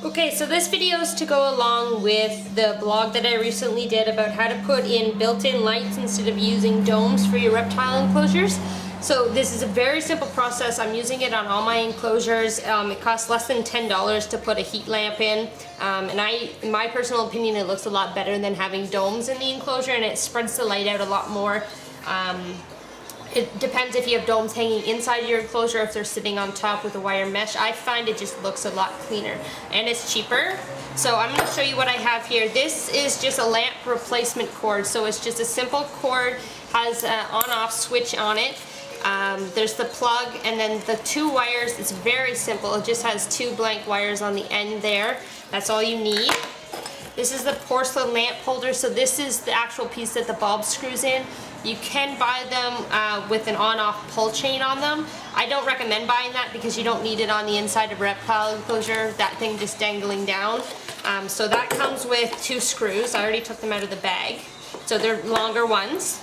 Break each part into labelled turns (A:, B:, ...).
A: Okay, so this video is to go along with the blog that I recently did about how to put in built-in lights instead of using domes for your reptile enclosures. So this is a very simple process. I'm using it on all my enclosures. It costs less than $10 to put a heat lamp in. In my personal opinion, it looks a lot better than having domes in the enclosure, and it spreads the light out a lot more. It depends if you have domes hanging inside your enclosure, if they're sitting on top with a wire mesh. I find it just looks a lot cleaner and it's cheaper. So I'm going to show you what I have here. This is just a lamp replacement cord. So it's just a simple cord, has an on-off switch on it. There's the plug and then the two wires. It's very simple. It just has two blank wires on the end there. That's all you need. This is the porcelain lamp holder. So this is the actual piece that the bulb screws in. You can buy them with an on-off pull chain on them. I don't recommend buying that because you don't need it on the inside of a reptile enclosure, that thing just dangling down. So that comes with two screws. I already took them out of the bag. So they're longer ones.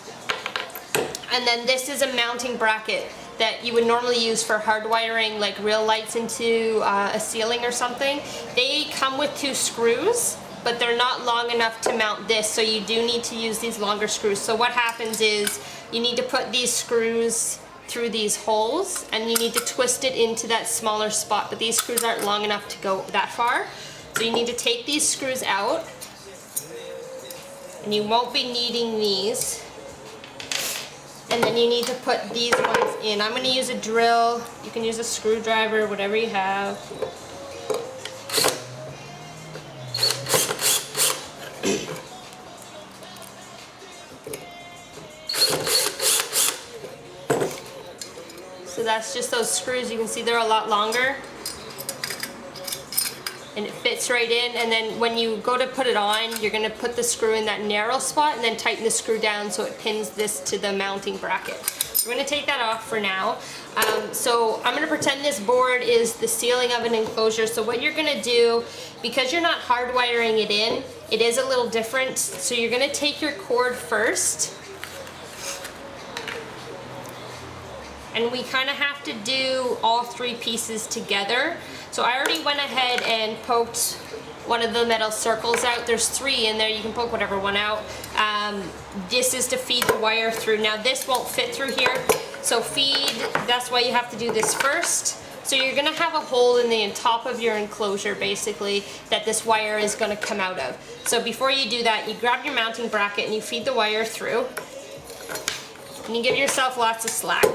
A: And then this is a mounting bracket that you would normally use for hardwiring like real lights into a ceiling or something. They come with two screws, but they're not long enough to mount this, so you do need to use these longer screws. So what happens is you need to put these screws through these holes and you need to twist it into that smaller spot, but these screws aren't long enough to go that far. So you need to take these screws out, and you won't be needing these. And then you need to put these ones in. I'm going to use a drill. You can use a screwdriver, whatever you have. So that's just those screws. You can see they're a lot longer. And it fits right in, and then when you go to put it on, you're going to put the screw in that narrow spot and then tighten the screw down so it pins this to the mounting bracket. We're going to take that off for now. So I'm going to pretend this board is the ceiling of an enclosure. So what you're going to do, because you're not hardwiring it in, it is a little different. So you're going to take your cord first. And we kind of have to do all three pieces together. So I already went ahead and poked one of the metal circles out. There's three in there. You can poke whatever one out. This is to feed the wire through. Now this won't fit through here. So that's why you have to do this first. So you're going to have a hole in the top of your enclosure basically that this wire is going to come out of. So before you do that, you grab your mounting bracket and you feed the wire through. And you give yourself lots of slack.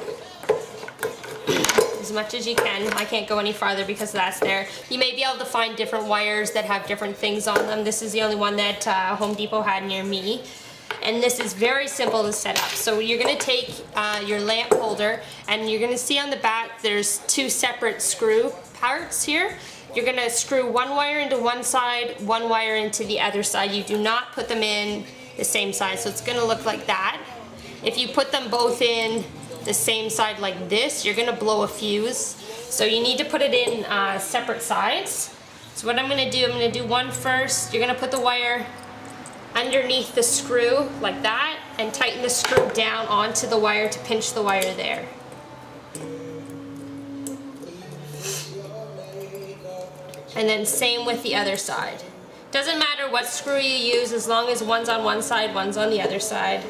A: As much as you can. I can't go any farther because that's there. You may be able to find different wires that have different things on them. This is the only one that Home Depot had near me. And this is very simple to set up. So you're going to take your lamp holder, and you're going to see on the back there's two separate screw parts here. You're going to screw one wire into one side, one wire into the other side. You do not put them in the same side, so it's going to look like that. If you put them both in the same side like this, you're going to blow a fuse. So you need to put it in separate sides. So what I'm going to do, I'm going to do one first. You're going to put the wire underneath the screw like that and tighten the screw down onto the wire to pinch the wire there. And then same with the other side. Doesn't matter what screw you use as long as one's on one side, one's on the other side.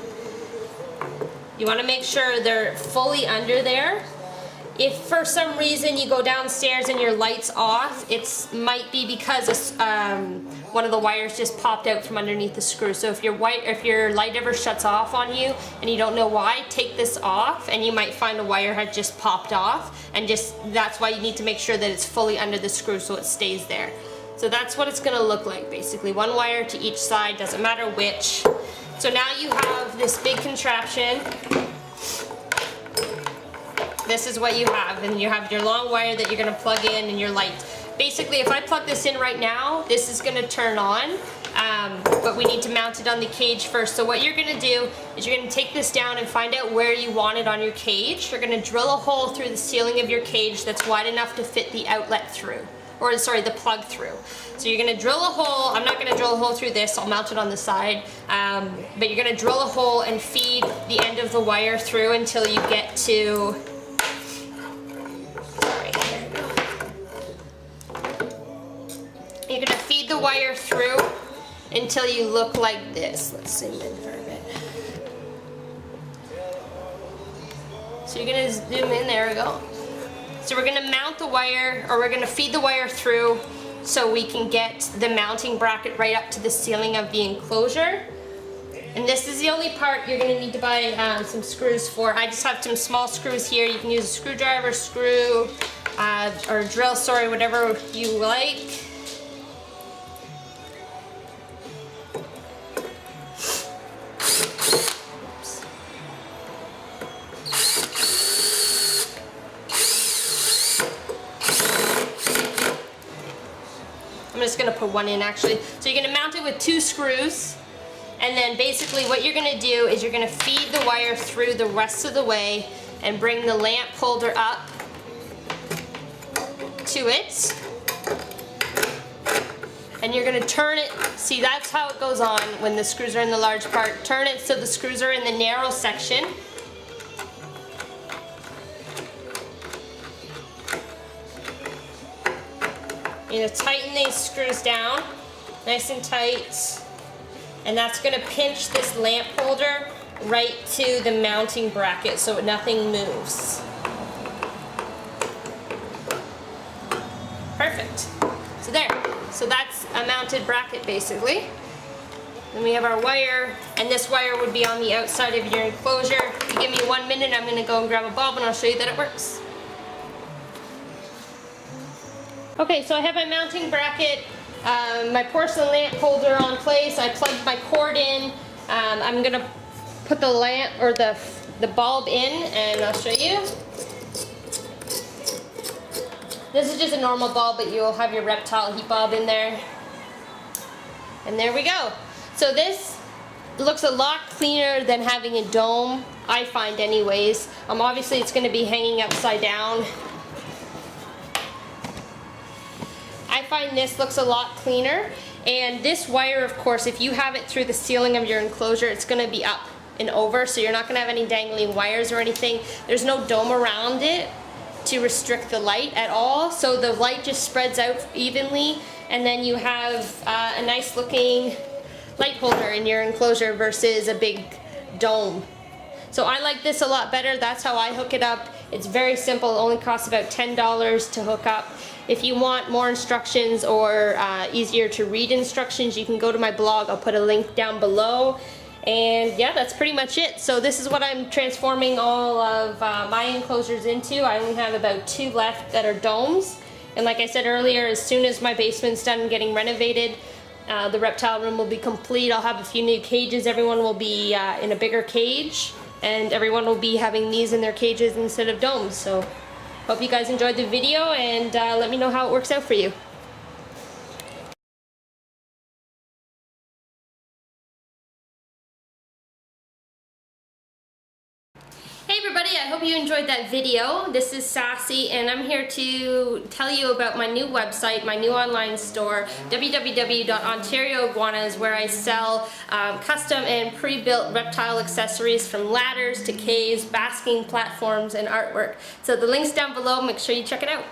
A: You want to make sure they're fully under there. If for some reason you go downstairs and your light's off, it might be because one of the wires just popped out from underneath the screw. So if your light ever shuts off on you and you don't know why, take this off and you might find a wire had just popped off, and that's why you need to make sure that it's fully under the screw so it stays there. So that's what it's going to look like basically. One wire to each side, doesn't matter which. So now you have this big contraption. This is what you have, and you have your long wire that you're going to plug in and your light. Basically, if I plug this in right now, this is going to turn on, but we need to mount it on the cage first. So what you're going to do is you're going to take this down and find out where you want it on your cage. You're going to drill a hole through the ceiling of your cage that's wide enough to fit the outlet through. Or sorry, the plug through. So you're going to drill a hole. I'm not going to drill a hole through this. I'll mount it on the side. But you're going to drill a hole and feed the end of the wire through until you get to... Sorry, there we go. wire through until you look like this. Let's zoom in for a bit. So you're gonna zoom in, there we go. So we're gonna mount the wire, or we're gonna feed the wire through so we can get the mounting bracket right up to the ceiling of the enclosure. And this is the only part you're gonna need to buy some screws for. I just have some small screws here. You can use a screwdriver, screw, or a drill, sorry, whatever you like. I'm just gonna put one in actually. So you're gonna mount it with 2 screws, and then basically what you're gonna do is you're gonna feed the wire through the rest of the way and bring the lamp holder up to it. And you're gonna turn it, see that's how it goes on when the screws are in the large part. Turn it so the screws are in the narrow section. You're gonna tighten these screws down, nice and tight, and that's gonna pinch this lamp holder right to the mounting bracket so nothing moves. Perfect. So there. So that's a mounted bracket basically. Then we have our wire, and this wire would be on the outside of your enclosure. If you give me 1 minute, I'm gonna go and grab a bulb and I'll show you that it works. Okay, so I have my mounting bracket, my porcelain lamp holder on place. I plugged my cord in. I'm gonna put the lamp or the bulb in, and I'll show you. This is just a normal bulb, but you'll have your reptile heat bulb in there. And there we go. So this looks a lot cleaner than having a dome, I find anyways. Obviously it's gonna be hanging upside down. I find this looks a lot cleaner, and this wire, of course, if you have it through the ceiling of your enclosure, it's going to be up and over, so you're not going to have any dangling wires or anything. There's no dome around it to restrict the light at all, so the light just spreads out evenly, and then you have a nice looking light holder in your enclosure versus a big dome. So I like this a lot better. That's how I hook it up. It's very simple. It only costs about $10 to hook up. If you want more instructions or easier to read instructions, you can go to my blog. I'll put a link down below. And yeah, that's pretty much it. So this is what I'm transforming all of my enclosures into. I only have about 2 left that are domes. And like I said earlier, as soon as my basement's done getting renovated, the reptile room will be complete. I'll have a few new cages. Everyone will be in a bigger cage, and everyone will be having these in their cages instead of domes. So hope you guys enjoyed the video, and let me know how it works out for you. Hey everybody, I hope you enjoyed that video. This is Sassy, and I'm here to tell you about my new website, my new online store, www.ontarioiguanas, where I sell custom and pre-built reptile accessories from ladders to caves, basking platforms, and artwork. So the link's down below. Make sure you check it out.